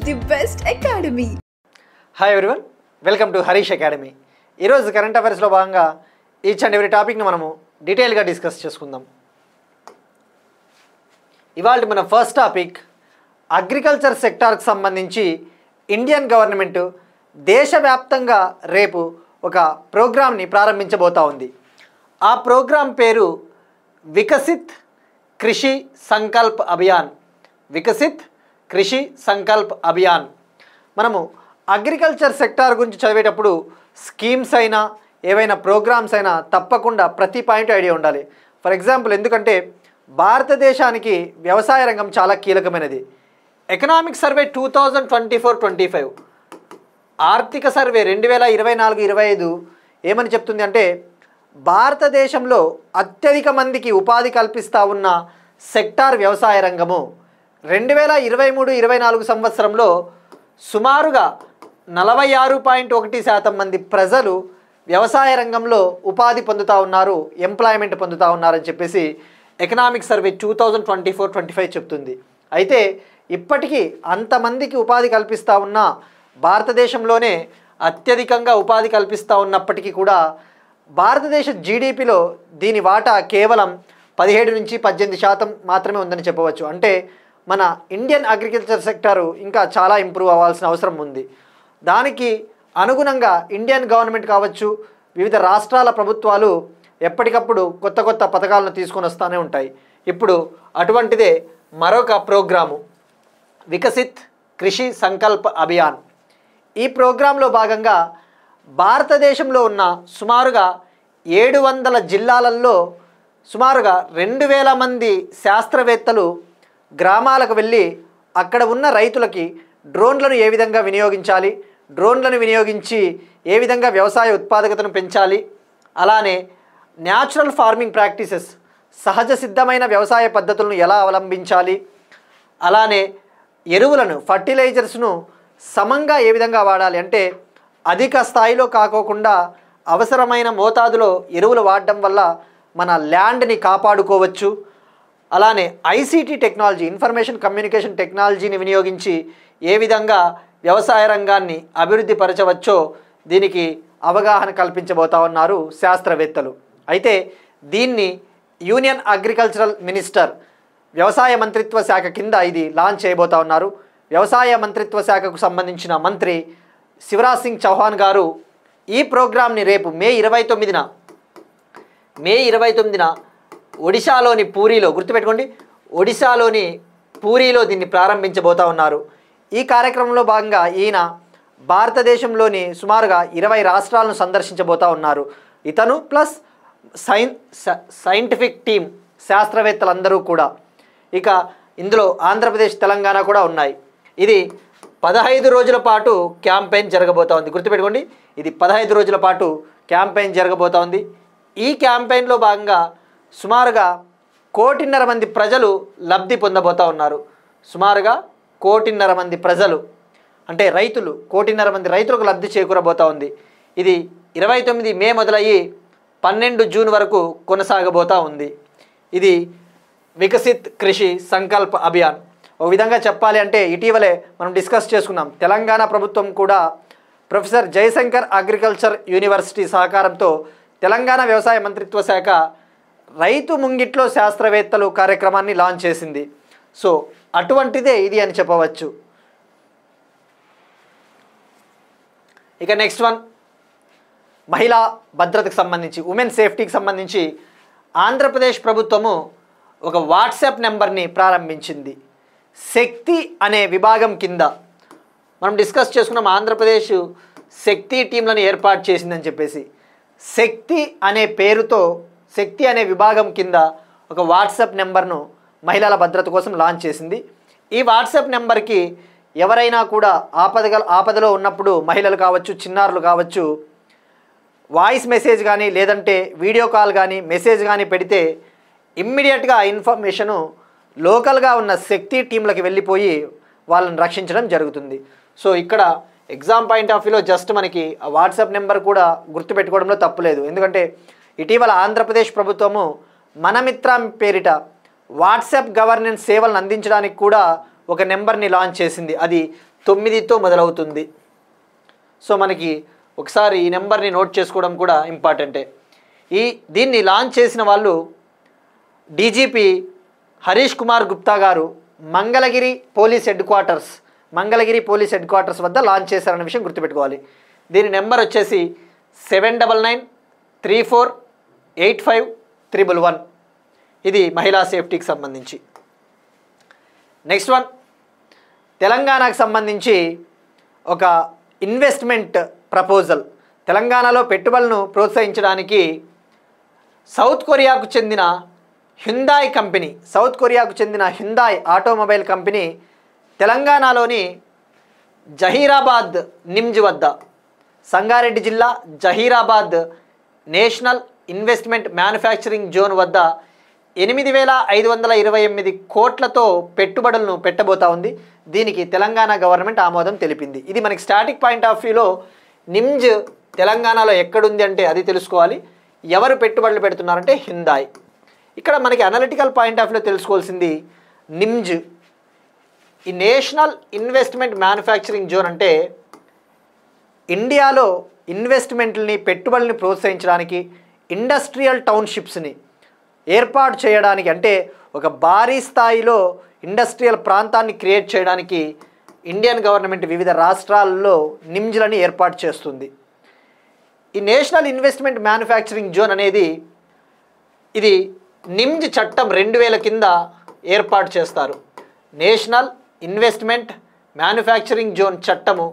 the best academy. Hi everyone, welcome to Harish academy. ఈరోజు current అఫైర్స్లో భాగంగా each and every టాపిక్ని మనము డీటెయిల్గా డిస్కస్ చేసుకుందాం. ఇవాళ మన ఫస్ట్ టాపిక్ అగ్రికల్చర్ సెక్టార్కి సంబంధించి ఇండియన్ గవర్నమెంట్ దేశవ్యాప్తంగా రేపు ఒక ప్రోగ్రామ్ని ప్రారంభించబోతా ఉంది. ఆ ప్రోగ్రాం పేరు వికసిత్ కృషి సంకల్ప్ అభియాన్. వికసిత్ కృషి సంకల్ప్ అభియాన్. మనము అగ్రికల్చర్ సెక్టార్ గురించి చదివేటప్పుడు స్కీమ్స్ అయినా ఏవైనా ప్రోగ్రామ్స్ అయినా తప్పకుండా ప్రతి పాయింట్ ఐడియా ఉండాలి. ఫర్ ఎగ్జాంపుల్, ఎందుకంటే భారతదేశానికి వ్యవసాయ రంగం చాలా కీలకమైనది. ఎకనామిక్ సర్వే 2024-25, ఆర్థిక సర్వే 2024-25 ఏమని చెప్తుంది అంటే, భారతదేశంలో అత్యధిక మందికి ఉపాధి కల్పిస్తూ ఉన్న సెక్టార్ వ్యవసాయ రంగము. 2023-24 సంవత్సరంలో సుమారుగా 46.1% మంది ప్రజలు వ్యవసాయ రంగంలో ఉపాధి పొందుతూ ఉన్నారు, ఎంప్లాయ్మెంట్ పొందుతూ ఉన్నారని చెప్పేసి ఎకనామిక్ సర్వే 2024-25 చెప్తుంది. అయితే ఇప్పటికీ అంతమందికి ఉపాధి కల్పిస్తూ ఉన్న భారతదేశంలోనే అత్యధికంగా ఉపాధి కల్పిస్తూ ఉన్నప్పటికీ కూడా భారతదేశ జీడిపిలో దీని వాటా కేవలం 17-18% మాత్రమే ఉందని చెప్పవచ్చు. అంటే మన ఇండియన్ అగ్రికల్చర్ సెక్టారు ఇంకా చాలా ఇంప్రూవ్ అవ్వాల్సిన అవసరం ఉంది. దానికి అనుగుణంగా ఇండియన్ గవర్నమెంట్ కావచ్చు, వివిధ రాష్ట్రాల ప్రభుత్వాలు ఎప్పటికప్పుడు కొత్త కొత్త పథకాలను తీసుకొని వస్తూనే ఉంటాయి. ఇప్పుడు అటువంటిదే మరొక ప్రోగ్రాము వికసిత్ కృషి సంకల్ప్ అభియాన్. ఈ ప్రోగ్రాంలో భాగంగా భారతదేశంలో ఉన్న సుమారుగా 700 జిల్లాలలో సుమారుగా 2000 మంది శాస్త్రవేత్తలు గ్రామాలకు వెళ్ళి అక్కడ ఉన్న రైతులకి డ్రోన్లను ఏ విధంగా వినియోగించాలి, డ్రోన్లను వినియోగించి ఏ విధంగా వ్యవసాయ ఉత్పాదకతను పెంచాలి, అలానే న్యాచురల్ ఫార్మింగ్ ప్రాక్టీసెస్, సహజ సిద్ధమైన వ్యవసాయ పద్ధతులను ఎలా అవలంబించాలి, అలానే ఎరువులను ఫర్టిలైజర్స్ను సమంగా ఏ విధంగా వాడాలి, అంటే అధిక స్థాయిలో కాకోకుండా అవసరమైన మోతాదులో ఎరువులు వాడడం వల్ల మన ల్యాండ్ని కాపాడుకోవచ్చు. అలానే ఐసీటీ టెక్నాలజీ, ఇన్ఫర్మేషన్ కమ్యూనికేషన్ టెక్నాలజీని వినియోగించి ఏ విధంగా వ్యవసాయ రంగాన్ని అభివృద్ధి పరచవచ్చో దీనికి అవగాహన కల్పించబోతా ఉన్నారు శాస్త్రవేత్తలు. అయితే దీన్ని యూనియన్ అగ్రికల్చరల్ మినిస్టర్, వ్యవసాయ మంత్రిత్వ శాఖ కింద ఇది లాంచ్ చేయబోతా ఉన్నారు. వ్యవసాయ మంత్రిత్వ శాఖకు సంబంధించిన మంత్రి శివరాజ్ సింగ్ చౌహాన్ గారు ఈ ప్రోగ్రాంని రేపు మే 29న ఒడిశాలోని పూరీలో, గుర్తుపెట్టుకోండి, ఒడిశాలోని పూరీలో దీన్ని ప్రారంభించబోతా ఉన్నారు. ఈ కార్యక్రమంలో భాగంగా ఈయన భారతదేశంలోని సుమారుగా 20 రాష్ట్రాలను సందర్శించబోతా ఉన్నారు. ఇతను ప్లస్ సైంటిఫిక్ టీం, శాస్త్రవేత్తలందరూ కూడా. ఇక ఇందులో ఆంధ్రప్రదేశ్, తెలంగాణ కూడా ఉన్నాయి. ఇది 15 రోజుల పాటు క్యాంపెయిన్ జరగబోతా ఉంది. గుర్తుపెట్టుకోండి, ఇది 15 రోజుల పాటు క్యాంపెయిన్ జరగబోతా ఉంది. ఈ క్యాంపెయిన్లో భాగంగా సుమారుగా 1.5 మంది ప్రజలు లబ్ధి పొందబోతా ఉన్నారు. సుమారుగా 1.5 మంది ప్రజలు అంటే రైతులు, 1.5 మంది రైతులకు లబ్ధి చేకూరబోతా ఉంది. ఇది 29 మే మొదలయ్యి 12 జూన్ వరకు కొనసాగబోతా ఉంది. ఇది వికసిత్ కృషి సంకల్ప్ అభియాన్. ఒక విధంగా చెప్పాలి అంటే ఇటీవలే మనం డిస్కస్ చేసుకున్నాం, తెలంగాణ ప్రభుత్వం కూడా ప్రొఫెసర్ జయశంకర్ అగ్రికల్చర్ యూనివర్సిటీ సహకారంతో తెలంగాణ వ్యవసాయ మంత్రిత్వ శాఖ రైతు ముంగిట్లో శాస్త్రవేత్తలు కార్యక్రమాన్ని లాంచ్ చేసింది. సో అటువంటిదే ఇది అని చెప్పవచ్చు. ఇక నెక్స్ట్ వన్, మహిళా భద్రతకు సంబంధించి, ఉమెన్ సేఫ్టీకి సంబంధించి ఆంధ్రప్రదేశ్ ప్రభుత్వము ఒక వాట్సాప్ నెంబర్ని ప్రారంభించింది. శక్తి అనే విభాగం కింద మనం డిస్కస్ చేసుకున్నాం, ఆంధ్రప్రదేశ్ శక్తి టీంలను ఏర్పాటు చేసిందని చెప్పేసి. శక్తి అనే పేరుతో శక్తి అనే విభాగం కింద ఒక వాట్సాప్ నెంబర్ను మహిళల భద్రత కోసం లాంచ్ చేసింది. ఈ వాట్సాప్ నెంబర్కి ఎవరైనా కూడా ఆపదలో ఉన్నప్పుడు, మహిళలు కావచ్చు, చిన్నారులు కావచ్చు, వాయిస్ మెసేజ్ కానీ లేదంటే వీడియో కాల్ కానీ మెసేజ్ కానీ పెడితే ఇమ్మీడియట్గా ఆ ఇన్ఫర్మేషను లోకల్గా ఉన్న శక్తి టీంలకు వెళ్ళిపోయి వాళ్ళని రక్షించడం జరుగుతుంది. సో ఇక్కడ ఎగ్జామ్ పాయింట్ ఆఫ్ వ్యూలో జస్ట్ మనకి ఆ వాట్సాప్ నెంబర్ కూడా గుర్తుపెట్టుకోవడంలో తప్పులేదు. ఎందుకంటే ఇటీవల ఆంధ్రప్రదేశ్ ప్రభుత్వము మనమిత్ర పేరిట వాట్సాప్ గవర్నెన్స్ సేవలను అందించడానికి కూడా ఒక నెంబర్ని లాంచ్ చేసింది. అది 9తో మొదలవుతుంది. సో మనకి ఒకసారి ఈ నెంబర్ని నోట్ చేసుకోవడం కూడా ఇంపార్టెంటే. దీన్ని లాంచ్ చేసిన వాళ్ళు డీజీపీ హరీష్ కుమార్ గుప్తా గారు మంగళగిరి పోలీస్ హెడ్ క్వార్టర్స్ వద్ద లాంచ్ చేశారన్న విషయం గుర్తుపెట్టుకోవాలి. దీని నెంబర్ వచ్చేసి 7993485111. ఇది మహిళా సేఫ్టీకి సంబంధించి. నెక్స్ట్ వన్, తెలంగాణకు సంబంధించి ఒక ఇన్వెస్ట్మెంట్ ప్రపోజల్. తెలంగాణలో పెట్టుబడులను ప్రోత్సహించడానికి సౌత్ కొరియాకు చెందిన హ్యుందాయ్ ఆటోమొబైల్ కంపెనీ తెలంగాణలోని జహీరాబాద్ నిమ్జ్ వద్ద, సంగారెడ్డి జిల్లా Zaheerabad national investment manufacturing zone వద్ద 8,528 కోట్లతో పెట్టుబడులను పెట్టబోతా ఉంది. దీనికి తెలంగాణ గవర్నమెంట్ ఆమోదం తెలిపింది. ఇది మనకి స్టాటిక్ పాయింట్ ఆఫ్ వ్యూలో నిమ్జ్ తెలంగాణలో ఎక్కడుంది అంటే అది తెలుసుకోవాలి. ఎవరు పెట్టుబడులు పెడుతున్నారంటే హ్యుందాయ్. ఇక్కడ మనకి అనలిటికల్ పాయింట్ ఆఫ్ వ్యూలో తెలుసుకోవాల్సింది నిమ్జ్, ఈ నేషనల్ ఇన్వెస్ట్మెంట్ మ్యానుఫ్యాక్చరింగ్ జోన్ అంటే ఇండియాలో ఇన్వెస్ట్మెంట్లని పెట్టుబడుల్ని ప్రోత్సహించడానికి, ఇండస్ట్రియల్ టౌన్షిప్స్ని ఏర్పాటు చేయడానికి, అంటే ఒక భారీ స్థాయిలో ఇండస్ట్రియల్ ప్రాంతాన్ని క్రియేట్ చేయడానికి ఇండియన్ గవర్నమెంట్ వివిధ రాష్ట్రాల్లో నిమ్జ్లని ఏర్పాటు చేస్తుంది. ఈ నేషనల్ ఇన్వెస్ట్మెంట్ మ్యానుఫ్యాక్చరింగ్ జోన్ అనేది ఇది నిమ్జ్ చట్టం 2000 కింద ఏర్పాటు చేస్తారు. నేషనల్ ఇన్వెస్ట్మెంట్ మ్యానుఫ్యాక్చరింగ్ జోన్ చట్టము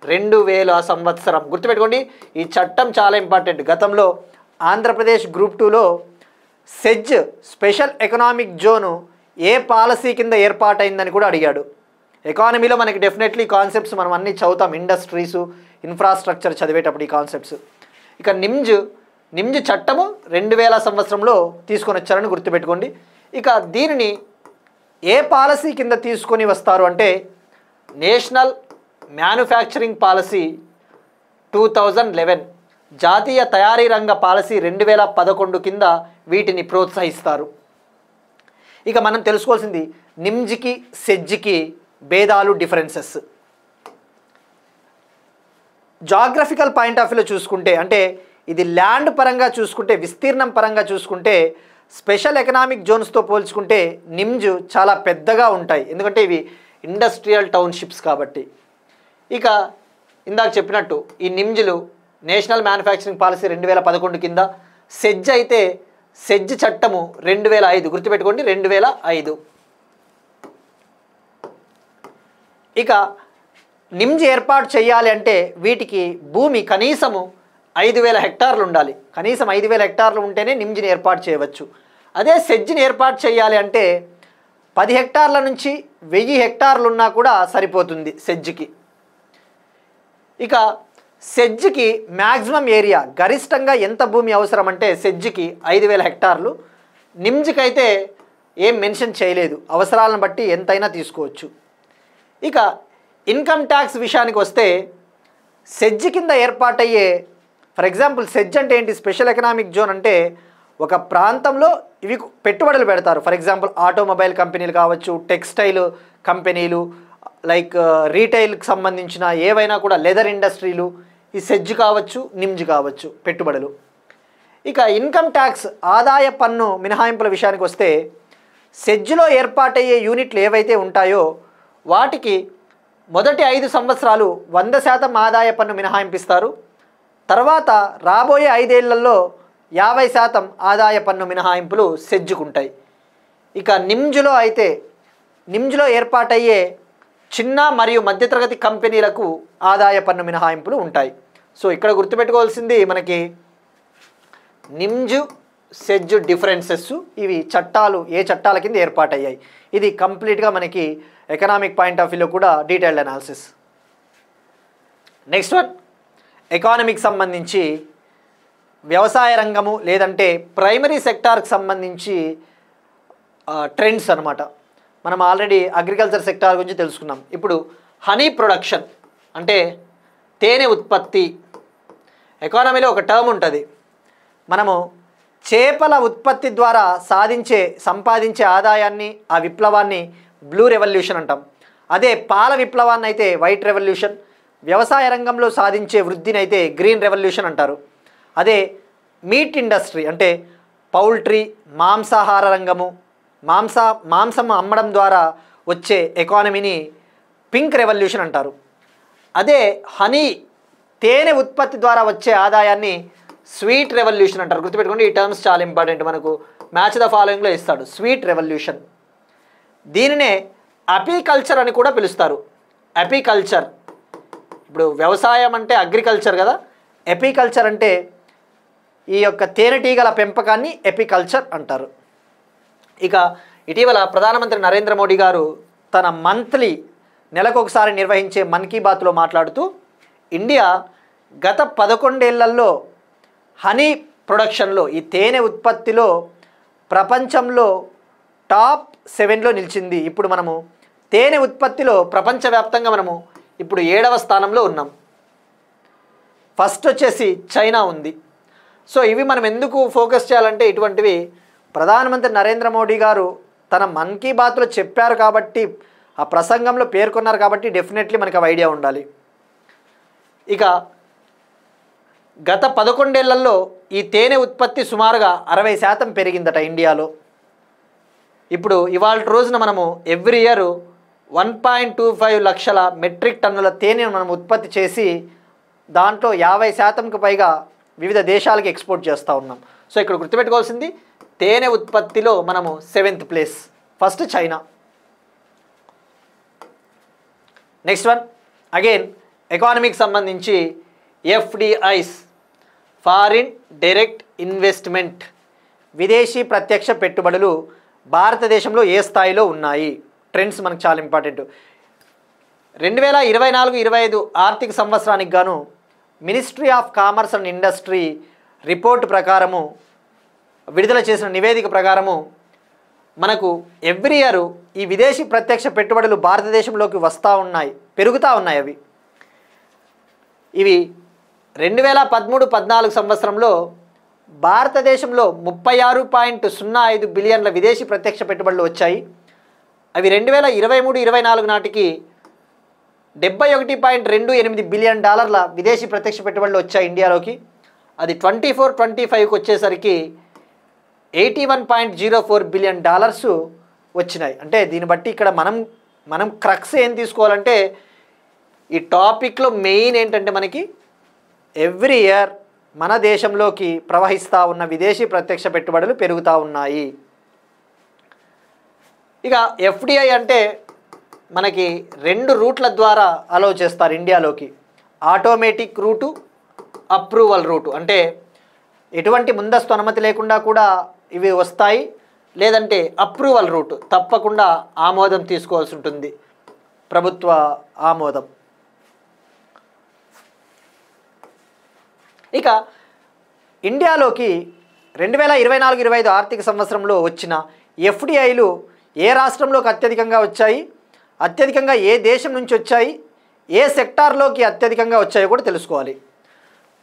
2000 సంవత్సరం. గుర్తుపెట్టుకోండి, ఈ చట్టం చాలా ఇంపార్టెంట్. గతంలో ఆంధ్రప్రదేశ్ గ్రూప్ 2లో సెజ్ స్పెషల్ ఎకనామిక్ జోను ఏ పాలసీ కింద ఏర్పాటైందని కూడా అడిగాడు. ఎకానమీలో మనకి డెఫినెట్లీ కాన్సెప్ట్స్ మనం అన్నీ చదువుతాం, ఇండస్ట్రీసు, ఇన్ఫ్రాస్ట్రక్చర్ చదివేటప్పుడు ఈ కాన్సెప్ట్స్. ఇక నిమ్జ్ చట్టము 2000 సంవత్సరంలో తీసుకొని వచ్చారని గుర్తుపెట్టుకోండి. ఇక దీనిని ఏ పాలసీ కింద తీసుకొని వస్తారు అంటే నేషనల్ మ్యానుఫ్యాక్చరింగ్ పాలసీ 2011, జాతీయ తయారీ రంగ పాలసీ 2011 కింద వీటిని ప్రోత్సహిస్తారు. ఇక మనం తెలుసుకోవాల్సింది నిమ్జ్కి సెజ్కి భేదాలు, డిఫరెన్సెస్. జాగ్రఫికల్ పాయింట్ ఆఫ్ వ్యూలో చూసుకుంటే, అంటే ఇది ల్యాండ్ పరంగా చూసుకుంటే, విస్తీర్ణం పరంగా చూసుకుంటే స్పెషల్ ఎకనామిక్ జోన్స్తో పోల్చుకుంటే నిమ్జ్ చాలా పెద్దగా ఉంటాయి, ఎందుకంటే ఇవి ఇండస్ట్రియల్ టౌన్షిప్స్ కాబట్టి. ఇక ఇందాక చెప్పినట్టు ఈ నిమ్జ్లు నేషనల్ మ్యానుఫ్యాక్చరింగ్ పాలసీ 2011 కింద, సెజ్ అయితే సెజ్ చట్టము 2005. గుర్తుపెట్టుకోండి, 2005. ఇక నిమ్జ్ ఏర్పాటు చేయాలి అంటే వీటికి భూమి కనీసము 5,000 హెక్టార్లు ఉండాలి. కనీసం 5,000 హెక్టార్లు ఉంటేనే నిమ్జ్ని ఏర్పాటు చేయవచ్చు. అదే సెజ్ని ఏర్పాటు చేయాలి అంటే 10 హెక్టార్ల నుంచి 1000 హెక్టార్లు ఉన్నా కూడా సరిపోతుంది సెజ్కి. ఇక సెజ్కి మ్యాక్సిమం ఏరియా, గరిష్టంగా ఎంత భూమి అవసరం అంటే సెజ్కి 5,000 హెక్టార్లు. నిమ్జ్కి అయితే ఏం మెన్షన్ చేయలేదు, అవసరాలను బట్టి ఎంతైనా తీసుకోవచ్చు. ఇక ఇన్కమ్ ట్యాక్స్ విషయానికి వస్తే సెజ్ కింద ఏర్పాటయ్యే, ఫర్ ఎగ్జాంపుల్ సెజ్ అంటే ఏంటి, స్పెషల్ ఎకనామిక్ జోన్ అంటే ఒక ప్రాంతంలో ఇవి పెట్టుబడులు పెడతారు. ఫర్ ఎగ్జాంపుల్ ఆటోమొబైల్ కంపెనీలు కావచ్చు, టెక్స్టైల్ కంపెనీలు, లైక్ రీటైల్కి సంబంధించిన ఏవైనా కూడా, లెదర్ ఇండస్ట్రీలు, ఈ సెజ్ కావచ్చు, నిమ్జ్ కావచ్చు పెట్టుబడులు. ఇక ఇన్కమ్ ట్యాక్స్ ఆదాయ పన్ను మినహాయింపుల విషయానికి వస్తే సెజ్లో ఏర్పాటయ్యే యూనిట్లు ఏవైతే ఉంటాయో వాటికి మొదటి 5 సంవత్సరాలు 100% ఆదాయ పన్ను మినహాయింపిస్తారు. తర్వాత రాబోయే 5 ఏళ్లలో 50% ఆదాయ పన్ను మినహాయింపులు సెజ్జుకుంటాయి. ఇక నిమ్జ్లో ఏర్పాటయ్యే చిన్న మరియు మధ్యతరగతి కంపెనీలకు ఆదాయ పన్ను మినహాయింపులు ఉంటాయి. సో ఇక్కడ గుర్తుపెట్టుకోవాల్సింది మనకి నిమ్జ్ సెజ్ డిఫరెన్సెస్, ఇవి చట్టాలు ఏ చట్టాల కింద ఏర్పాటయ్యాయి. ఇది కంప్లీట్గా మనకి ఎకనామిక్ పాయింట్ ఆఫ్ వ్యూలో కూడా డీటెయిల్డ్ అనాలిసిస్. నెక్స్ట్ వన్, ఎకానమీకి సంబంధించి వ్యవసాయ రంగము లేదంటే ప్రైమరీ సెక్టార్కి సంబంధించి ట్రెండ్స్ అనమాట. మనం ఆల్రెడీ అగ్రికల్చర్ సెక్టార్ గురించి తెలుసుకున్నాం. ఇప్పుడు హనీ ప్రొడక్షన్ అంటే తేనె ఉత్పత్తి. ఎకానమీలో ఒక టర్మ్ ఉంటుంది, మనము చేపల ఉత్పత్తి ద్వారా సంపాదించే ఆదాయాన్ని, ఆ విప్లవాన్ని బ్లూ రెవల్యూషన్ అంటాం. అదే పాల విప్లవాన్ని అయితే వైట్ రెవల్యూషన్, వ్యవసాయ రంగంలో సాధించే వృద్ధిని అయితే గ్రీన్ రెవల్యూషన్ అంటారు. అదే మీట్ ఇండస్ట్రీ అంటే పౌల్ట్రీ, మాంసాహార రంగము, మాంసం అమ్మడం ద్వారా వచ్చే ఎకానమీని పింక్ రెవల్యూషన్ అంటారు. అదే హనీ, తేనె ఉత్పత్తి ద్వారా వచ్చే ఆదాయాన్ని స్వీట్ రెవల్యూషన్ అంటారు. గుర్తుపెట్టుకోండి, ఈ టర్మ్స్ చాలా ఇంపార్టెంట్. మనకు మ్యాచ్ ద ఫాలోయింగ్లో ఇస్తాడు స్వీట్ రెవల్యూషన్. దీనినే అపీకల్చర్ అని కూడా పిలుస్తారు. అపీకల్చర్, ఇప్పుడు వ్యవసాయం అంటే అగ్రికల్చర్ కదా, ఎపీకల్చర్ అంటే ఈ యొక్క తేనెటీగల పెంపకాన్ని ఎపీకల్చర్ అంటారు. ఇక ఇటీవల ప్రధానమంత్రి నరేంద్ర మోడీ గారు తన మంత్లీ నెలకొకసారి నిర్వహించే మన్ కీ బాత్లో మాట్లాడుతూ ఇండియా గత 11 ఏళ్లలో హనీ ప్రొడక్షన్లో, ఈ తేనె ఉత్పత్తిలో ప్రపంచంలో టాప్ 7లో నిలిచింది. ఇప్పుడు మనము తేనె ఉత్పత్తిలో ప్రపంచవ్యాప్తంగా మనము ఇప్పుడు 7వ స్థానంలో ఉన్నాం. ఫస్ట్ వచ్చేసి చైనా ఉంది. సో ఇవి మనం ఎందుకు ఫోకస్ చేయాలంటే, ఇటువంటివి ప్రధానమంత్రి నరేంద్ర మోడీ గారు తన మన్ కీ బాత్లో చెప్పారు కాబట్టి, ఆ ప్రసంగంలో పేర్కొన్నారు కాబట్టి డెఫినెట్లీ మనకు ఆ ఐడియా ఉండాలి. ఇక గత 11 ఏళ్లలో ఈ తేనె ఉత్పత్తి సుమారుగా 60% పెరిగిందట ఇండియాలో. ఇప్పుడు ఇవాళ రోజున మనము ఎవ్రీ ఇయర్ 1.25 లక్షల మెట్రిక్ టన్నుల తేనెను మనం ఉత్పత్తి చేసి దాంట్లో 50%కు పైగా వివిధ దేశాలకు ఎక్స్పోర్ట్ చేస్తూ ఉన్నాం. సో ఇక్కడ గుర్తుపెట్టుకోవాల్సింది, తేనె ఉత్పత్తిలో మనము 7th place, first China. Next one again ఎకానమీకి సంబంధించి ఎఫ్డిఐస్, ఫారిన్ డైరెక్ట్ ఇన్వెస్ట్మెంట్, విదేశీ ప్రత్యక్ష పెట్టుబడులు భారతదేశంలో ఏ స్థాయిలో ఉన్నాయి? ట్రెండ్స్ మనకు చాలా ఇంపార్టెంట్. 2024-25 ఆర్థిక సంవత్సరానికి గాను ministry of commerce and industry report ప్రకారము, విడుదల చేసిన నివేదిక ప్రకారము మనకు ఎవ్రీ ఇయర్ ఈ విదేశీ ప్రత్యక్ష పెట్టుబడులు భారతదేశంలోకి వస్తూ ఉన్నాయి, పెరుగుతూ ఉన్నాయి. ఇవి 2013-14 సంవత్సరంలో భారతదేశంలో 36.05 బిలియన్ల విదేశీ ప్రత్యక్ష పెట్టుబడులు వచ్చాయి. అవి 2023-24 నాటికి $71.28 బిలియన్ విదేశీ ప్రత్యక్ష పెట్టుబడులు వచ్చాయి ఇండియాలోకి. అది 24-25కి వచ్చేసరికి $81.04 బిలియన్ వచ్చినాయి. అంటే దీన్ని బట్టి ఇక్కడ మనం క్రక్స్ ఏం తీసుకోవాలంటే, ఈ టాపిక్లో మెయిన్ ఏంటంటే మనకి ఎవ్రీ ఇయర్ మన దేశంలోకి ప్రవహిస్తూ ఉన్న విదేశీ ప్రత్యక్ష పెట్టుబడులు పెరుగుతూ ఉన్నాయి. ఇక ఎఫ్డిఐ అంటే మనకి 2 రూట్ల ద్వారా అలౌ చేస్తారు ఇండియాలోకి. Automatic route, approval route. అంటే ఎటువంటి ముందస్తు అనుమతి లేకుండా కూడా ఇవి వస్తాయి. లేదంటే అప్రూవల్ రూటు, తప్పకుండా ఆమోదం తీసుకోవాల్సి ఉంటుంది, ప్రభుత్వ ఆమోదం. ఇక ఇండియాలోకి 2024-25 ఆర్థిక సంవత్సరంలో వచ్చిన ఎఫ్డిఐలు ఏ రాష్ట్రంలోకి అత్యధికంగా వచ్చాయి, అత్యధికంగా ఏ దేశం నుంచి వచ్చాయి, ఏ సెక్టార్లోకి అత్యధికంగా వచ్చాయో కూడా తెలుసుకోవాలి.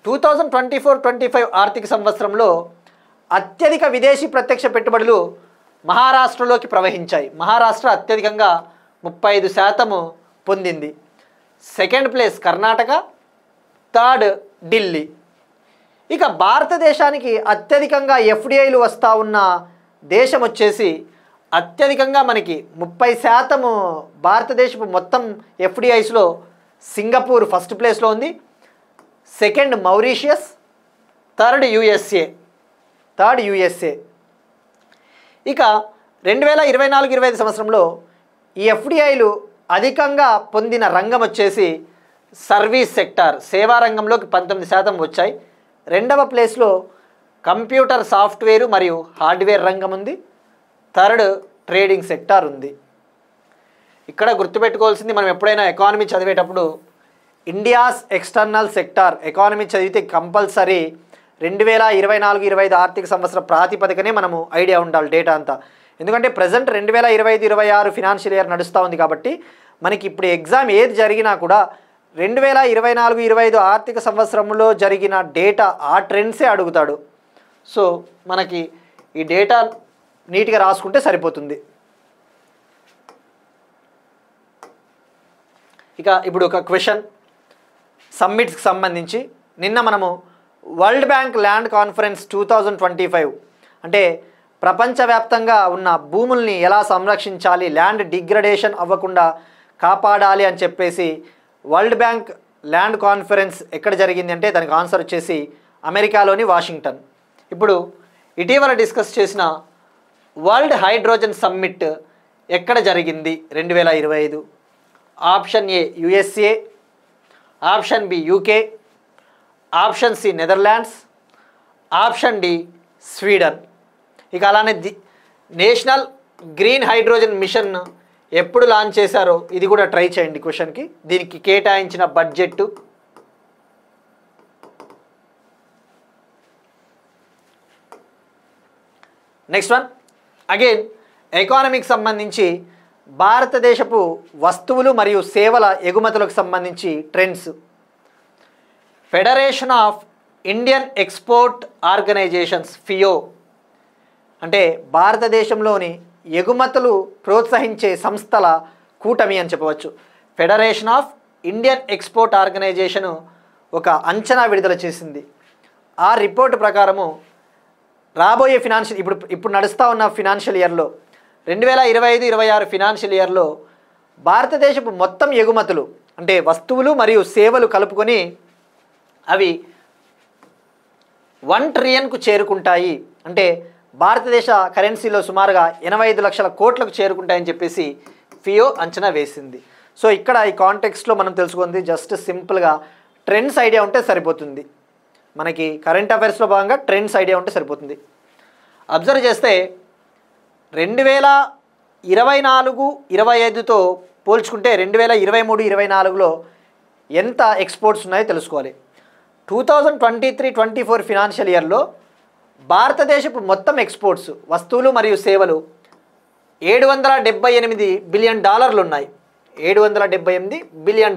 2024-25 ఆర్థిక సంవత్సరంలో అత్యధిక విదేశీ ప్రత్యక్ష పెట్టుబడులు మహారాష్ట్రలోకి ప్రవహించాయి. మహారాష్ట్ర అత్యధికంగా 35% పొందింది. Second place Karnataka, third Delhi. ఇక భారతదేశానికి అత్యధికంగా ఎఫ్డిఐలు వస్తూ ఉన్న దేశం వచ్చేసి, అత్యధికంగా మనకి 30% భారతదేశపు మొత్తం ఎఫ్డిఐస్లో సింగపూర్ ఫస్ట్ ప్లేస్లో ఉంది, సెకండ్ మౌరీషియస్, థర్డ్ యుఎస్ఏ. ఇక 2024-25 సంవత్సరంలో ఈ ఎఫ్డిఐలు అధికంగా పొందిన రంగం వచ్చేసి సర్వీస్ సెక్టార్, సేవా రంగంలోకి 19% వచ్చాయి. రెండవ ప్లేస్లో కంప్యూటర్ సాఫ్ట్వేర్ మరియు హార్డ్వేర్ రంగం ఉంది. థర్డ్ ట్రేడింగ్ సెక్టార్ ఉంది. ఇక్కడ గుర్తుపెట్టుకోవాల్సింది, మనం ఎప్పుడైనా ఎకానమీ చదివేటప్పుడు ఇండియాస్ ఎక్స్టర్నల్ సెక్టార్ ఎకానమీ చదివితే కంపల్సరీ 2024-25 ఆర్థిక సంవత్సరం ప్రాతిపదికనే మనము ఐడియా ఉండాలి డేటా అంతా. ఎందుకంటే ప్రజెంట్ 2025-26 ఫినాన్షియల్ ఇయర్ నడుస్తూ ఉంది కాబట్టి మనకి ఇప్పుడు ఎగ్జామ్ ఏది జరిగినా కూడా 2024-25 ఆర్థిక సంవత్సరంలో జరిగిన డేటా, ఆ ట్రెండ్సే అడుగుతాడు. సో మనకి ఈ డేటా నీట్గా రాసుకుంటే సరిపోతుంది. ఇప్పుడు ఒక క్వశ్చన్ సమ్మిట్స్కి సంబంధించి నిన్న మనము వరల్డ్ బ్యాంక్ ల్యాండ్ కాన్ఫరెన్స్ 2025 అంటే ప్రపంచవ్యాప్తంగా ఉన్న భూముల్ని ఎలా సంరక్షించాలి, ల్యాండ్ డిగ్రేడేషన్ అవ్వకుండా కాపాడాలి అని చెప్పేసి వరల్డ్ బ్యాంక్ ల్యాండ్ కాన్ఫరెన్స్ ఎక్కడ జరిగింది అంటే దానికి ఆన్సర్ వచ్చేసి అమెరికాలోని వాషింగ్టన్. ఇప్పుడు ఇటీవల డిస్కస్ చేసిన వరల్డ్ హైడ్రోజన్ సమ్మిట్ ఎక్కడ జరిగింది 2025? Option A USA, option B UK, option C Netherlands, option D Sweden. అలానే నేషనల్ గ్రీన్ హైడ్రోజన్ మిషన్ ఎప్పుడు లాంచ్ చేశారో ఇది కూడా ట్రై చేయండి క్వశ్చన్కి. దీనికి కేటాయించిన బడ్జెట్, నెక్స్ట్ వన్ అగైన్ ఎకానమీకి సంబంధించి భారతదేశపు వస్తువులు మరియు సేవల ఎగుమతులకు సంబంధించి trends. Federation of Indian export organisations FIEO అంటే భారతదేశంలోని ఎగుమతులు ప్రోత్సహించే సంస్థల కూటమి అని చెప్పవచ్చు. Federation of Indian export organisation ఒక అంచనా విడుదల చేసింది. ఆ రిపోర్టు ప్రకారము రాబోయే ఇప్పుడు నడుస్తూ ఉన్న ఫినాన్షియల్ ఇయర్లో 2025-26 ఫినాన్షియల్ ఇయర్లో భారతదేశపు మొత్తం ఎగుమతులు అంటే వస్తువులు మరియు సేవలు కలుపుకొని అవి 1 ట్రిలియన్కు చేరుకుంటాయి. అంటే భారతదేశ కరెన్సీలో సుమారుగా 85 లక్షల కోట్లకు చేరుకుంటాయని చెప్పేసి ఫియో అంచనా వేసింది. సో ఇక్కడ ఈ కాంటెక్స్ట్లో మనం తెలుసుకుంది జస్ట్ సింపుల్గా ట్రెండ్స్ ఐడియా ఉంటే సరిపోతుంది. మనకి కరెంట్ అఫైర్స్లో భాగంగా ట్రెండ్స్ ఐడియా ఉంటే సరిపోతుంది. అబ్జర్వ్ చేస్తే 2024-25తో పోల్చుకుంటే 2023-24లో ఎంత ఎక్స్పోర్ట్స్ ఉన్నాయో తెలుసుకోవాలి. 2023-24 ఫినాన్షియల్ ఇయర్లో భారతదేశపు మొత్తం ఎక్స్పోర్ట్స్ వస్తువులు మరియు సేవలు $778 బిలియన్ ఉన్నాయి. $778 బిలియన్.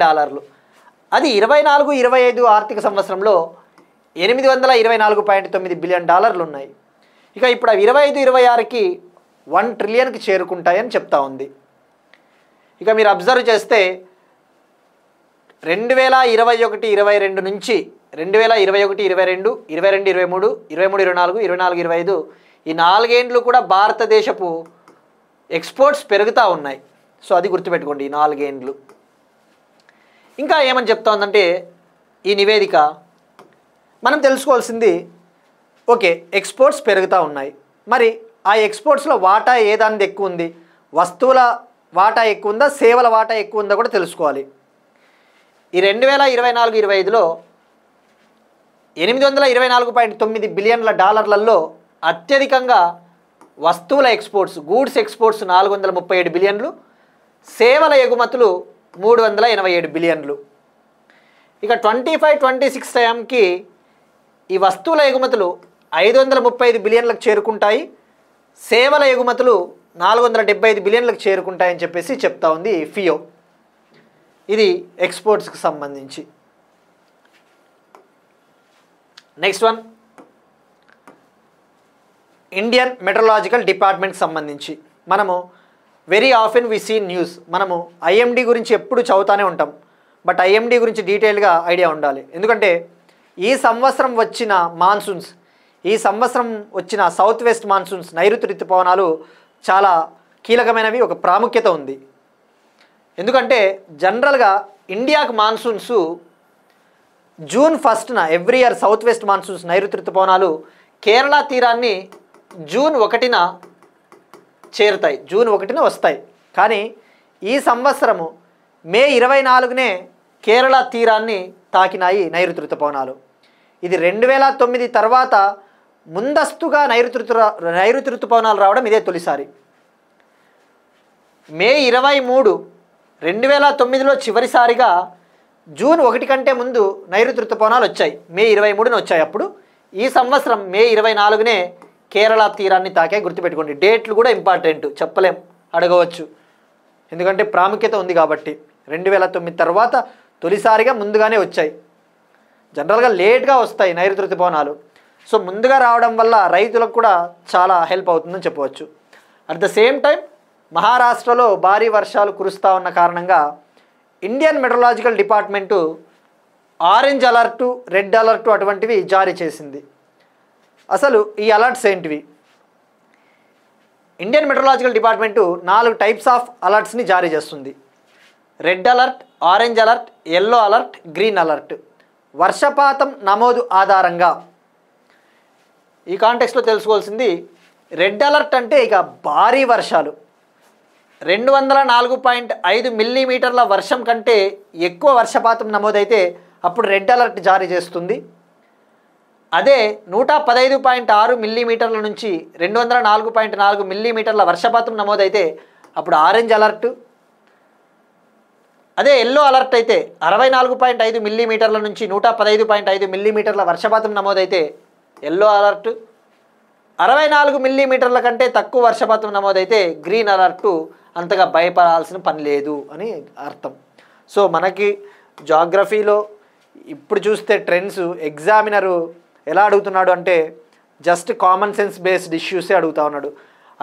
అది 24-25 ఆర్థిక సంవత్సరంలో $824.9 బిలియన్ ఉన్నాయి. ఇప్పుడు 25-26కి 1 ట్రిలియన్కి చేరుకుంటాయని చెప్తా ఉంది. మీరు అబ్జర్వ్ చేస్తే 2021-22 నుంచి 2021-22, 22-23, 23-24, 24-25 ఈ 4 ఏండ్లు కూడా భారతదేశపు ఎక్స్పోర్ట్స్ పెరుగుతూ ఉన్నాయి. సో అది గుర్తుపెట్టుకోండి ఈ 4 ఏండ్లు. ఇంకా ఏమని చెప్తా ఉందంటే ఈ నివేదిక మనం తెలుసుకోవాల్సింది ఓకే ఎక్స్పోర్ట్స్ పెరుగుతూ ఉన్నాయి. మరి ఆ ఎక్స్పోర్ట్స్లో వాటా ఏ దానిది ఎక్కువ ఉంది, వస్తువుల వాటా ఎక్కువ ఉందా, సేవల వాటా ఎక్కువ ఉందా కూడా తెలుసుకోవాలి. ఈ 2024-25లో $824.9 బిలియన్ అత్యధికంగా వస్తువుల ఎక్స్పోర్ట్స్ గూడ్స్ ఎక్స్పోర్ట్స్ 437 బిలియన్లు, సేవల ఎగుమతులు 387 బిలియన్లు. 25-26 టైంకి ఈ వస్తువుల ఎగుమతులు 535 బిలియన్లకు చేరుకుంటాయి, సేవల ఎగుమతులు 475 బిలియన్లకు చేరుకుంటాయని చెప్పేసి చెప్తా ఉంది ఫియో. ఇది ఎక్స్పోర్ట్స్కి సంబంధించి. నెక్స్ట్ వన్ ఇండియన్ మెట్రలాజికల్ డిపార్ట్మెంట్కి సంబంధించి మనము very often we see news. మనము ఐఎండి గురించి ఎప్పుడు చదువుతూనే ఉంటాం, బట్ ఐఎండి గురించి డీటెయిల్గా ఐడియా ఉండాలి. ఎందుకంటే ఈ సంవత్సరం వచ్చిన మాన్సూన్స్, ఈ సంవత్సరం వచ్చిన సౌత్ వెస్ట్ మాన్సూన్స్ నైరుతి ఋతుపవనాలు చాలా కీలకమైనవి, ఒక ప్రాముఖ్యత ఉంది. ఎందుకంటే జనరల్గా ఇండియాకు మాన్సూన్స్ జూన్ 1న every year south west monsoons నైరుతి ఋతుపవనాలు కేరళ తీరాన్ని జూన్ 1న చేరుతాయి, జూన్ 1న వస్తాయి. కానీ ఈ సంవత్సరము మే 24నే కేరళ తీరాన్ని తాకినాయి నైరుతి ఋతుపవనాలు. ఇది 2009 తర్వాత ముందస్తుగా నైరుతి ఋతుపవనాలు రావడం ఇదే తొలిసారి. మే 23, 2009లో చివరిసారిగా జూన్ 1 కంటే ముందు నైరుతి ఋతుపవనాలు వచ్చాయి, మే 23న వచ్చాయి. అప్పుడు ఈ సంవత్సరం మే 24నే కేరళ తీరాన్ని తాకే. గుర్తుపెట్టుకోండి, డేట్లు కూడా ఇంపార్టెంట్, చెప్పలేం, అడగవచ్చు, ఎందుకంటే ప్రాముఖ్యత ఉంది కాబట్టి. 2009 తర్వాత తొలిసారిగా ముందుగానే వచ్చాయి. జనరల్గా లేట్గా వస్తాయి నైరుతి ఋతుపవనాలు. సో ముందుగా రావడం వల్ల రైతులకు కూడా చాలా హెల్ప్ అవుతుందని చెప్పవచ్చు. అట్ ద సేమ్ టైం మహారాష్ట్రలో భారీ వర్షాలు కురుస్తూ ఉన్న కారణంగా Indian meteorological department orange alert, red alert అటువంటివి జారీ చేసింది. అసలు ఈ అలర్ట్స్ ఏంటివి? Indian meteorological department 4 types of అలర్ట్స్ని జారీ చేస్తుంది. Red alert, orange alert, yellow alert, green alert. వర్షపాతం నమోదు ఆధారంగా ఈ కాంటెక్స్లో తెలుసుకోవాల్సింది, రెడ్ అలర్ట్ అంటే ఇక భారీ వర్షాలు, 204.5 మిల్లీమీటర్ల వర్షం కంటే ఎక్కువ వర్షపాతం నమోదైతే అప్పుడు రెడ్ అలర్ట్ జారీ చేస్తుంది. అదే 115.6 మిల్లీమీటర్ల నుంచి 204.4 మిల్లీమీటర్ల వర్షపాతం నమోదైతే అప్పుడు ఆరెంజ్ అలర్ట్. అదే ఎల్లో అలర్ట్ అయితే 64.5 మిల్లీమీటర్ల నుంచి 115.5 మిల్లీమీటర్ల వర్షపాతం నమోదైతే ఎల్లో అలర్ట్. 64 మిల్లీమీటర్ల కంటే తక్కువ వర్షపాతం నమోదైతే గ్రీన్ అలర్టు. అంతగా భయపడాల్సిన పని లేదు అని అర్థం. సో మనకి జాగ్రఫీలో ఇప్పుడు చూస్తే ట్రెండ్స్ ఎగ్జామినరు ఎలా అడుగుతున్నాడు అంటే జస్ట్ కామన్ సెన్స్ బేస్డ్ ఇష్యూసే అడుగుతా ఉన్నాడు.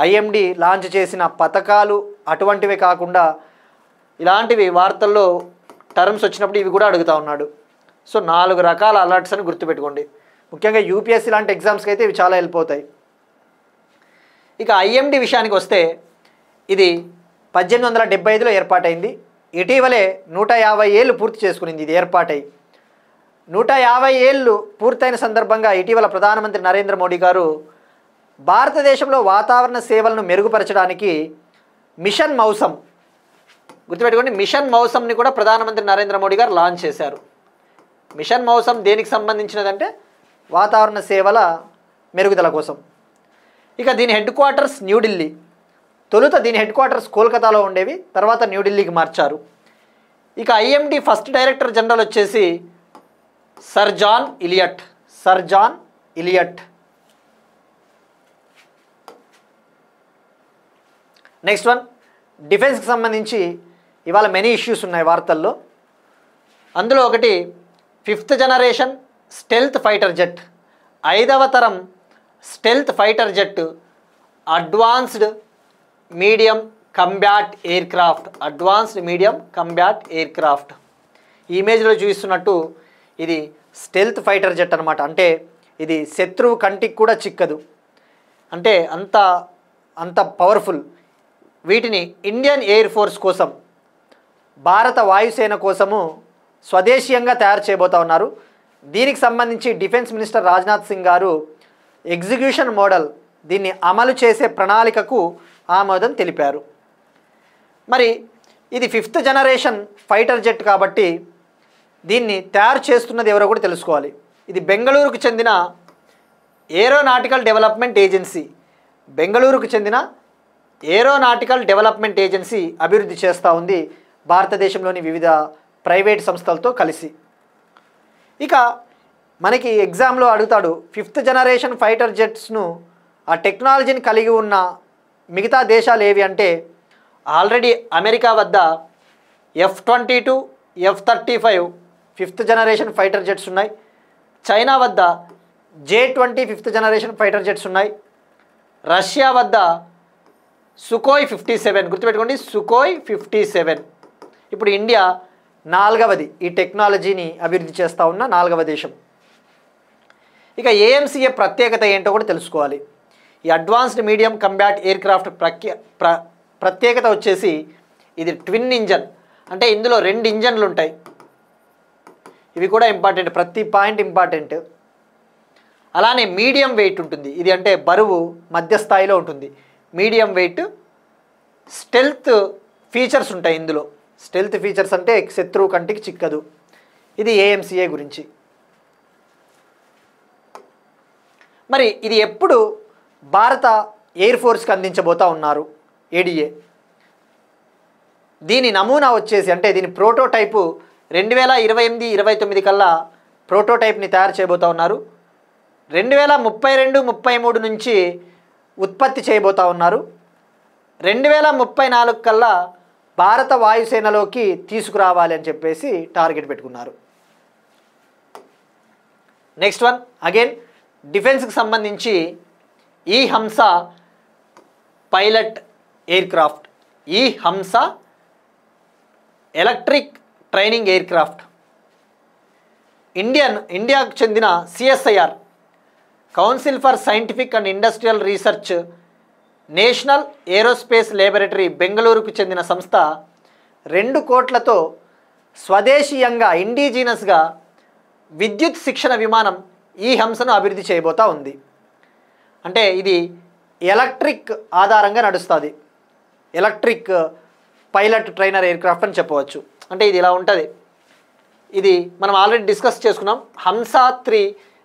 ఐఎండి లాంచ్ చేసిన పథకాలు అటువంటివే కాకుండా ఇలాంటివి వార్తల్లో టర్మ్స్ వచ్చినప్పుడు ఇవి కూడా అడుగుతూ ఉన్నాడు. సో 4 రకాల అలర్ట్స్ అని గుర్తుపెట్టుకోండి. ముఖ్యంగా యూపీఎస్సీ లాంటి ఎగ్జామ్స్కి అయితే ఇవి చాలా హెల్ప్ అవుతాయి. ఇక ఐఎండి విషయానికి వస్తే ఇది 1875లో ఏర్పాటైంది. ఇటీవలే 150 ఏళ్ళు పూర్తి చేసుకునింది ఇది ఏర్పాటై. 150 ఏళ్ళు పూర్తయిన సందర్భంగా ఇటీవల ప్రధానమంత్రి నరేంద్ర మోడీ గారు భారతదేశంలో వాతావరణ సేవలను మెరుగుపరచడానికి మిషన్ మౌసం, గుర్తుపెట్టుకోండి, మిషన్ మౌసంని కూడా ప్రధానమంత్రి నరేంద్ర మోడీ గారు లాంచ్ చేశారు. మిషన్ మౌసం దేనికి సంబంధించినదంటే వాతావరణ సేవల మెరుగుదల కోసం. ఇక దీని హెడ్ క్వార్టర్స్ న్యూఢిల్లీ. తొలుత దీని హెడ్ క్వార్టర్స్ కోల్కతాలో ఉండేవి, తర్వాత న్యూఢిల్లీకి మార్చారు. ఇక ఐఎండి ఫస్ట్ డైరెక్టర్ జనరల్ వచ్చేసి sir John Eliot. Next one, డిఫెన్స్కి సంబంధించి ఇవాళ మెనీ ఇష్యూస్ ఉన్నాయి వార్తల్లో. అందులో ఒకటి 5th generation stealth fighter jet, 5వ తరం stealth fighter jet, advanced medium combat air craft. ఈ ఇమేజ్లో చూపిస్తున్నట్టు ఇది స్టెల్త్ ఫైటర్ జెట్ అనమాట. అంటే ఇది శత్రువు కంటికి కూడా చిక్కదు, అంటే అంత పవర్ఫుల్. వీటిని ఇండియన్ ఎయిర్ ఫోర్స్ కోసం, భారత వాయుసేన కోసము స్వదేశీయంగా తయారు చేయబోతా ఉన్నారు. దీనికి సంబంధించి డిఫెన్స్ మినిస్టర్ రాజ్నాథ్ సింగ్ గారు ఎగ్జిక్యూషన్ మోడల్, దీన్ని అమలు చేసే ప్రణాళికకు ఆమోదం తెలిపారు. మరి ఇది 5th జనరేషన్ ఫైటర్ జెట్ కాబట్టి దీన్ని తయారు చేస్తున్నది ఎవరో కూడా తెలుసుకోవాలి. ఇది బెంగళూరుకు చెందిన ఏరోనాటికల్ డెవలప్మెంట్ ఏజెన్సీ అభివృద్ధి చేస్తూ ఉంది భారతదేశంలోని వివిధ ప్రైవేట్ సంస్థలతో కలిసి. ఇక మనకి ఎగ్జామ్లో అడుగుతాడు 5th జనరేషన్ ఫైటర్ జెట్స్ను ఆ టెక్నాలజీని కలిగి ఉన్న మిగతా దేశాలు ఏవి అంటే ఆల్రెడీ అమెరికా వద్ద F-22, F-35 5th generation fighter jets ఉన్నాయి. చైనా వద్ద J-20 5th generation fighter jets ఉన్నాయి. రష్యా వద్ద సుఖోయ్ 57, గుర్తుపెట్టుకోండి, సుఖోయ్ 57. ఇప్పుడు ఇండియా 4వది ఈ టెక్నాలజీని అభివృద్ధి చేస్తూ ఉన్న 4వ దేశం. ఇక ఏఎంసీఏ ప్రత్యేకత ఏంటో కూడా తెలుసుకోవాలి. ఈ advanced medium combat air craft ప్రత్యేకత వచ్చేసి ఇది ట్విన్ ఇంజన్, అంటే ఇందులో 2 ఇంజన్లు ఉంటాయి. ఇవి కూడా ఇంపార్టెంట్, ప్రతి పాయింట్ ఇంపార్టెంట్. అలానే మీడియం వెయిట్ ఉంటుంది, ఇది అంటే బరువు మధ్యస్థాయిలో ఉంటుంది, మీడియం వెయిట్. స్టెల్త్ ఫీచర్స్ ఉంటాయి ఇందులో. స్టెల్త్ ఫీచర్స్ అంటే శత్రువు కంటికి చిక్కదు. ఇది ఏఎంసీఏ గురించి. మరి ఇది ఎప్పుడు భారత ఎయిర్ ఫోర్స్కి అందించబోతా ఉన్నారు ఏడీఏ? దీని నమూనా వచ్చేసి, అంటే దీని ప్రోటోటైపు 2028-29 కల్లా ప్రోటోటైప్ని తయారు చేయబోతా ఉన్నారు. 2032-33 నుంచి ఉత్పత్తి చేయబోతా ఉన్నారు. 2034 కల్లా భారత వాయుసేనలోకి తీసుకురావాలి అని చెప్పేసి టార్గెట్ పెట్టుకున్నారు. నెక్స్ట్ వన్, అగైన్ డిఫెన్స్కి సంబంధించి ఈ హంస పైలట్ ఎయిర్ క్రాఫ్ట్, ఈ హంస ఎలక్ట్రిక్ ట్రైనింగ్ ఎయిర్ క్రాఫ్ట్. ఇండియాకు చెందిన CSIR council for scientific and industrial research national aerospace laboratory బెంగళూరుకు చెందిన సంస్థ 2 కోట్లతో స్వదేశీయంగా ఇండిజీనస్గా విద్యుత్ శిక్షణ విమానం ఈ హంసను అభివృద్ధి చేయబోతా ఉంది. అంటే ఇది ఎలక్ట్రిక్ ఆధారంగా నడుస్తుంది, electric pilot trainer air craft అని చెప్పవచ్చు. అంటే ఇది ఇలా ఉంటుంది. ఇది మనం ఆల్రెడీ డిస్కస్ చేసుకున్నాం, Hansa 3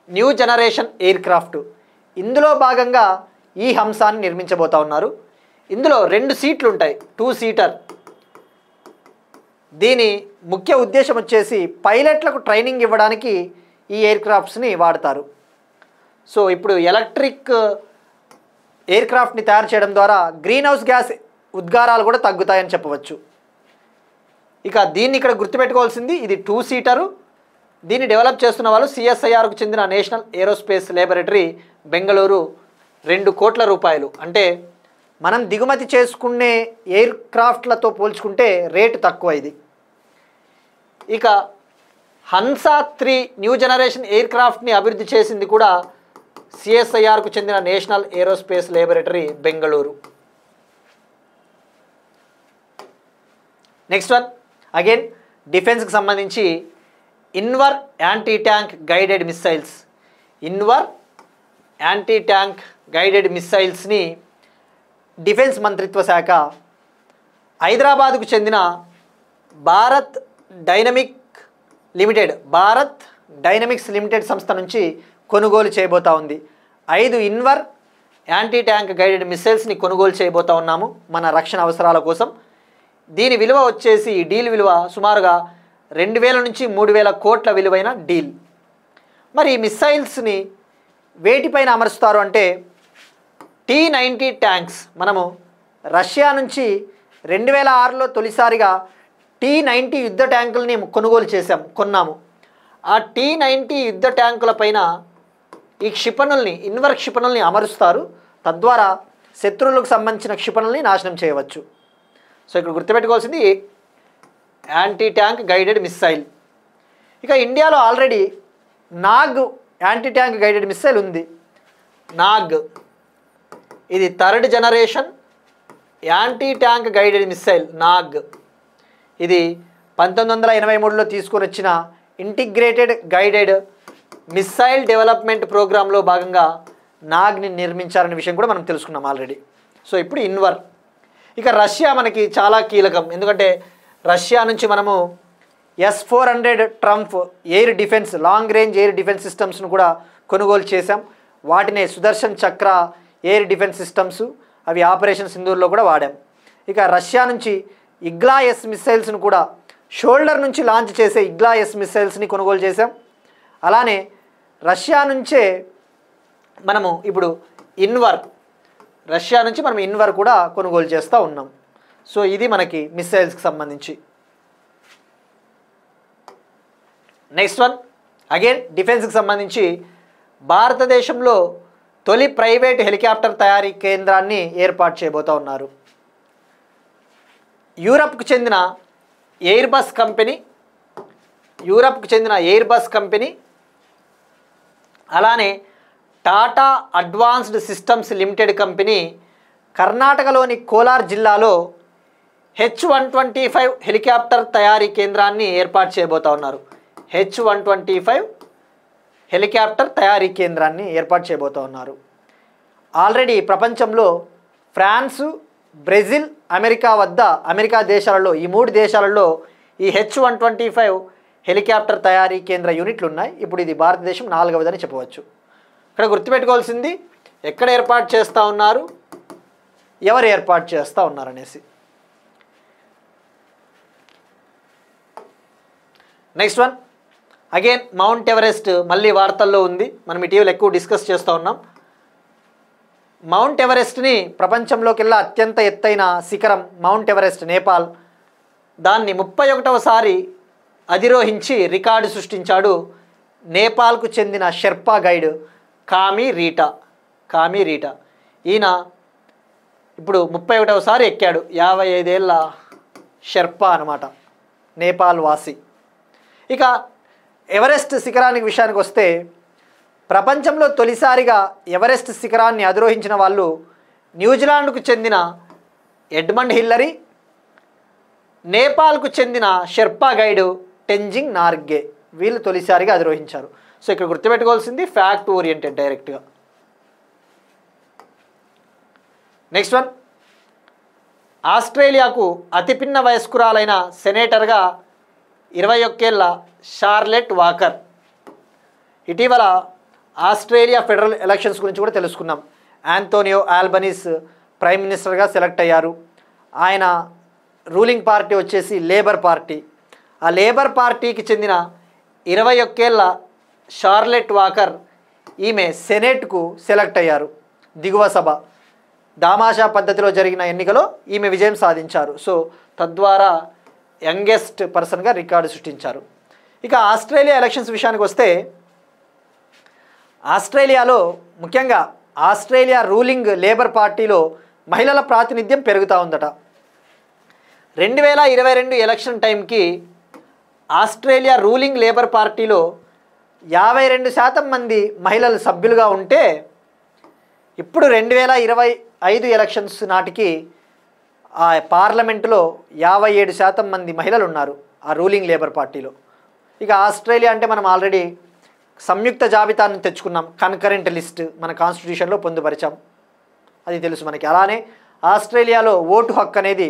new generation aircraft. ఇందులో భాగంగా ఈ హంసాన్ని నిర్మించబోతా ఉన్నారు. ఇందులో 2 సీట్లు ఉంటాయి, 2 సీటర్. దీని ముఖ్య ఉద్దేశం వచ్చేసి పైలట్లకు ట్రైనింగ్ ఇవ్వడానికి ఈ ఎయిర్ క్రాఫ్ట్స్ని వాడతారు. సో ఇప్పుడు ఎలక్ట్రిక్ ఎయిర్ క్రాఫ్ట్ని తయారు చేయడం ద్వారా గ్రీన్ హౌస్ గ్యాస్ ఉద్గారాలు కూడా తగ్గుతాయని చెప్పవచ్చు. ఇక దీన్ని ఇక్కడ గుర్తుపెట్టుకోవాల్సింది, ఇది 2 సీటరు. దీన్ని డెవలప్ చేస్తున్న వాళ్ళు CSIRకు చెందిన నేషనల్ ఏరోస్పేస్ ల్యాబొరేటరీ బెంగళూరు. 2 కోట్ల రూపాయలు. అంటే మనం దిగుమతి చేసుకునే ఎయిర్ క్రాఫ్ట్లతో పోల్చుకుంటే రేటు తక్కువ ఇది. ఇక హన్సా 3 న్యూ జనరేషన్ ఎయిర్ క్రాఫ్ట్ని అభివృద్ధి చేసింది కూడా CSIRకు చెందిన national aerospace laboratory Bengaluru. Next one, again డిఫెన్స్కి సంబంధించి Invar anti tank guided missiles. Invar anti tank guided మిస్సైల్స్ని డిఫెన్స్ మంత్రిత్వ శాఖ హైదరాబాద్కు చెందిన భారత్ డైనమిక్స్ లిమిటెడ్ సంస్థ నుంచి కొనుగోలు చేయబోతా ఉంది. 5 ఇన్వర్ యాంటీ ట్యాంక్ గైడెడ్ మిస్సైల్స్ని కొనుగోలు చేయబోతా ఉన్నాము మన రక్షణ అవసరాల కోసం. దీని విలువ వచ్చేసి, డీల్ విలువ సుమారుగా 2000 నుంచి 3000 కోట్ల విలువైన డీల్. మరి ఈ మిస్సైల్స్ని వేటిపైన అమరుస్తారు అంటే T-90 ట్యాంక్స్. మనము రష్యా నుంచి 2006లో తొలిసారిగా T-90 యుద్ధ ట్యాంకులని కొన్నాము. ఆ T-90 యుద్ధ ట్యాంకుల పైన ఈ క్షిపణుల్ని, ఇన్వర్ క్షిపణుల్ని అమరుస్తారు. తద్వారా శత్రువులకు సంబంధించిన క్షిపణుల్ని నాశనం చేయవచ్చు. సో ఇక్కడ గుర్తుపెట్టుకోవాల్సింది యాంటీ ట్యాంక్ గైడెడ్ మిస్సైల్. ఇక ఇండియాలో already Nag anti tank guided missile ఉంది. నాగ్ ఇది 3rd generation anti tank guided missile. Nag ఇది 1983లో తీసుకొని వచ్చిన ఇంటిగ్రేటెడ్ గైడెడ్ మిస్సైల్ డెవలప్మెంట్ ప్రోగ్రాంలో భాగంగా నాగ్ని నిర్మించారనే విషయం కూడా మనం తెలుసుకున్నాం ఆల్రెడీ. సో ఇప్పుడు ఇన్వర్. ఇక రష్యా మనకి చాలా కీలకం, ఎందుకంటే రష్యా నుంచి మనము S-400 Triumf air defence, long range air defence సిస్టమ్స్ను కూడా కొనుగోలు చేశాం. వాటినే Sudarshan Chakra air defence systems, అవి ఆపరేషన్ సింధూర్లో కూడా వాడాం. ఇక రష్యా నుంచి ఇగ్లా-S మిస్సైల్స్ను కూడా, షోల్డర్ నుంచి లాంచ్ చేసే ఇగ్లా-S మిస్సైల్స్ని కొనుగోలు చేశాం. అలానే రష్యా నుంచే మనము ఇప్పుడు రష్యా నుంచి మనం ఇన్వర్ కూడా కొనుగోలు చేస్తూ ఉన్నాం. సో ఇది మనకి మిస్సైల్స్కి సంబంధించి. నెక్స్ట్ వన్, అగైన్ డిఫెన్స్కి సంబంధించి భారతదేశంలో తొలి ప్రైవేట్ హెలికాప్టర్ తయారీ కేంద్రాన్ని ఏర్పాటు చేయబోతూ ఉన్నారు. యూరప్కు చెందిన ఎయిర్ బస్ కంపెనీ అలానే Tata advanced systems limited company కర్ణాటకలోని కోలార్ జిల్లాలో H-125 హెలికాప్టర్ తయారీ కేంద్రాన్ని ఏర్పాటు చేయబోతా ఉన్నారు. H-125 హెలికాప్టర్ తయారీ కేంద్రాన్ని ఏర్పాటు చేయబోతా ఉన్నారు. ఆల్రెడీ ప్రపంచంలో ఫ్రాన్సు, బ్రెజిల్, అమెరికా దేశాలలో, ఈ 3 దేశాలలో ఈ H-125 హెలికాప్టర్ తయారీ కేంద్ర యూనిట్లు ఉన్నాయి. ఇప్పుడు ఇది భారతదేశం 4వదని చెప్పవచ్చు. ఇక్కడ గుర్తుపెట్టుకోవాల్సింది ఎక్కడ ఏర్పాటు చేస్తూ ఉన్నారు, ఎవరు ఏర్పాటు చేస్తూ ఉన్నారనేసి. Next one, again Mount Everest మళ్ళీ వార్తల్లో ఉంది. మనం ఇటీవల ఎక్కువ డిస్కస్ చేస్తూ ఉన్నాం. మౌంట్ ఎవరెస్ట్ని ప్రపంచంలోకెల్లా అత్యంత ఎత్తైన శిఖరం మౌంట్ ఎవరెస్ట్, నేపాల్. దాన్ని 31వసారి అధిరోహించి రికార్డు సృష్టించాడు నేపాల్కు చెందిన షెర్పా గైడ్ కామి రీటా. ఈయన ఇప్పుడు 31వసారి ఎక్కాడు. 55 ఏళ్ళ షెర్పా అనమాట. నేపాల్ వాసి. ఇక ఎవరెస్ట్ శిఖరానికి విషయానికి వస్తే ప్రపంచంలో తొలిసారిగా ఎవరెస్ట్ శిఖరాన్ని అధిరోహించిన వాళ్ళు న్యూజిలాండ్కు చెందిన ఎడ్మండ్ హిల్లరీ, నేపాల్కు చెందిన షెర్పా గైడు టెంజింగ్ నార్గే. వీళ్ళు తొలిసారిగా అధిరోహించారు. సో ఇక్కడ గుర్తుపెట్టుకోవాల్సింది ఫ్యాక్ట్ ఓరియంటెడ్ డైరెక్ట్గా. నెక్స్ట్ వన్, ఆస్ట్రేలియాకు అతిపిన్న వయస్కురాలైన సెనేటర్గా 21 ఏళ్ల షార్లెట్ వాకర్. ఇటీవల ఆస్ట్రేలియా ఫెడరల్ ఎలక్షన్స్ గురించి కూడా తెలుసుకున్నాం. ఆంటోనియో ఆల్బనీస్ ప్రైమ్ మినిస్టర్గా సెలెక్ట్ అయ్యారు. ఆయన రూలింగ్ పార్టీ వచ్చేసి లేబర్ పార్టీ. ఆ లేబర్ పార్టీకి చెందిన 21 ఏళ్ల షార్లెట్ వాకర్ ఈమె సెనేట్కు సెలెక్ట్ అయ్యారు. దిగువ సభ దామాషా పద్ధతిలో జరిగిన ఎన్నికలో ఈమె విజయం సాధించారు. సో తద్వారా యంగెస్ట్ పర్సన్గా రికార్డు సృష్టించారు. ఇక ఆస్ట్రేలియా ఎలక్షన్స్ విషయానికి వస్తే ఆస్ట్రేలియాలో ముఖ్యంగా ఆస్ట్రేలియా రూలింగ్ లేబర్ పార్టీలో మహిళల ప్రాతినిధ్యం పెరుగుతూ ఉందట. 2022 ఎలక్షన్ టైంకి ఆస్ట్రేలియా రూలింగ్ లేబర్ పార్టీలో 52% మంది మహిళలు సభ్యులుగా ఉంటే ఇప్పుడు 2025 ఎలక్షన్స్ నాటికి ఆ పార్లమెంటులో 57% మంది మహిళలు ఉన్నారు ఆ రూలింగ్ లేబర్ పార్టీలో. ఇక ఆస్ట్రేలియా అంటే మనం ఆల్రెడీ సంయుక్త జాబితాను తెచ్చుకున్నాం. కన్కరెంట్ లిస్ట్ మన కాన్స్టిట్యూషన్లో పొందుపరిచాం, అది తెలుసు మనకి. అలానే ఆస్ట్రేలియాలో ఓటు హక్కు అనేది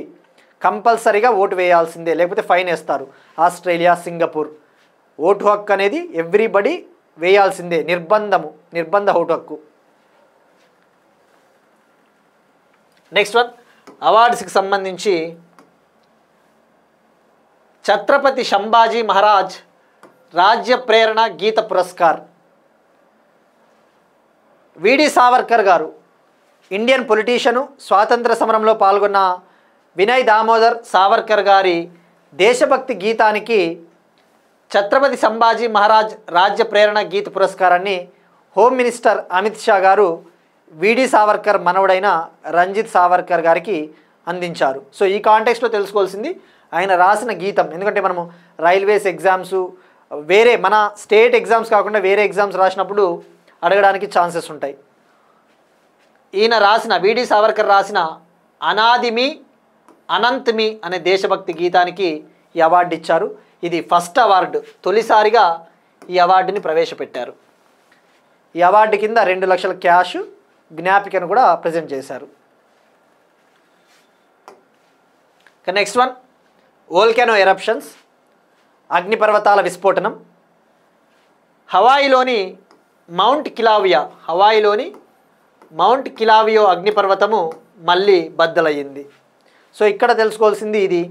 కంపల్సరీగా ఓటు వేయాల్సిందే, లేకపోతే ఫైన్ వేస్తారు. ఆస్ట్రేలియా, సింగపూర్ ఓటు హక్కు అనేది ఎవ్రీబడి వేయాల్సిందే, నిర్బంధ ఓటు హక్కు. నెక్స్ట్ వన్, అవార్డ్స్కి సంబంధించి ఛత్రపతి సంభాజీ మహారాజ్ రాజ్య ప్రేరణ గీత పురస్కార్. విడి సావర్కర్ గారు ఇండియన్ పొలిటీషియను, స్వాతంత్ర సమరంలో పాల్గొన్న వినయ్ దామోదర్ సావర్కర్ గారి దేశభక్తి గీతానికి ఛత్రపతి సంభాజీ మహారాజ్ రాజ్య ప్రేరణ గీత పురస్కారాన్ని హోమ్ మినిస్టర్ అమిత్ షా గారు విడి సావర్కర్ మనవడైన రంజిత్ సావర్కర్ గారికి అందించారు. సో ఈ కాంటెక్స్ట్లో తెలుసుకోవాల్సింది ఆయన రాసిన గీతం. ఎందుకంటే మనము రైల్వేస్ ఎగ్జామ్స్, వేరే మన స్టేట్ ఎగ్జామ్స్ కాకుండా వేరే ఎగ్జామ్స్ రాసినప్పుడు అడగడానికి ఛాన్సెస్ ఉంటాయి. ఈయన రాసిన విడి సావర్కర్ రాసిన అనాదిమి అనంత్మి అనే దేశభక్తి గీతానికి ఈ అవార్డు ఇచ్చారు. ఇది ఫస్ట్ అవార్డు, తొలిసారిగా ఈ అవార్డుని ప్రవేశపెట్టారు. ఈ అవార్డు కింద 2 లక్షల క్యాష్, జ్ఞాపికను కూడా ప్రజెంట్ చేశారు. నెక్స్ట్ వన్, వోల్కెనో ఎరప్షన్స్, అగ్నిపర్వతాల విస్ఫోటనం. హవాయిలోని మౌంట్ కిలావియో అగ్నిపర్వతము మళ్ళీ బద్దలయ్యింది. సో ఇక్కడ తెలుసుకోవాల్సింది ఇది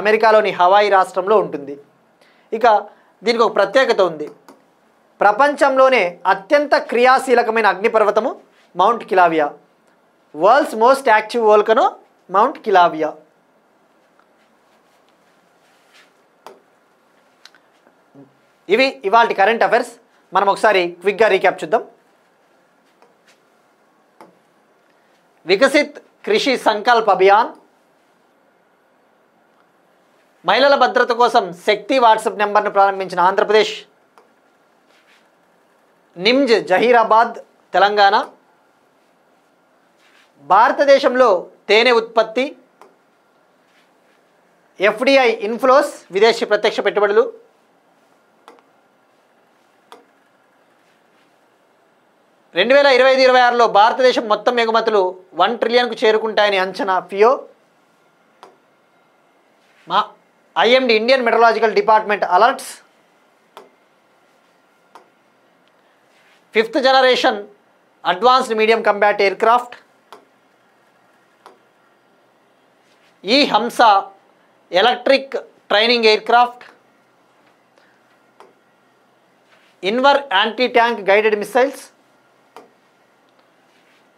అమెరికాలోని హవాయి రాష్ట్రంలో ఉంటుంది. ఇక దీనికి ఒక ప్రత్యేకత ఉంది. ప్రపంచంలోనే అత్యంత క్రియాశీలకమైన అగ్నిపర్వతము Mount Kilauea. World's most active volcano Mount Kilauea. ఇవి ఇవాల్టి కరెంట్ అఫైర్స్. మనం ఒకసారి క్విక్గా రీక్యాప్ చూద్దాం. వికసిత్ కృషి సంకల్ప్ అభియాన్, మహిళల భద్రత కోసం శక్తి వాట్సాప్ నెంబర్ను ప్రారంభించిన ఆంధ్రప్రదేశ్, నిమ్జ్ జహీరాబాద్ తెలంగాణ, భారతదేశంలో తేనె ఉత్పత్తి, ఎఫ్డిఐ ఇన్ఫ్లోస్ విదేశీ ప్రత్యక్ష పెట్టుబడులు, 2025-26లో భారతదేశం మొత్తం ఎగుమతులు 1 ట్రిలియన్కు చేరుకుంటాయని అంచనా fear, IMD Indian metrological department alerts, 5th generation advanced medium combat aircraft, ఈ హంస electric training aircraft, ఇన్వర్ anti tank guided missiles,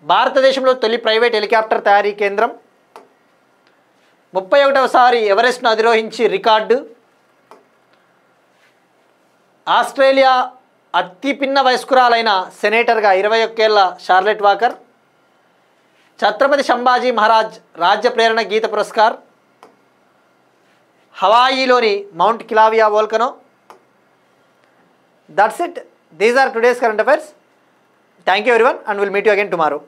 భారతదేశంలో తొలి ప్రైవేట్ హెలికాప్టర్ తయారీ కేంద్రం, 31వసారి ఎవరెస్ట్ను అధిరోహించి రికార్డు, ఆస్ట్రేలియా అతి పిన్న వయస్కురాలైన సెనేటర్గా 21 ఏళ్ల షార్లెట్ వాకర్, ఛత్రపతి సంభాజీ మహారాజ్ రాజ్య ప్రేరణ గీత పురస్కార్, హవాయిలోని Mount Kilauea volcano. That's it. These are today's current affairs. Thank you everyone and will meet you again tomorrow.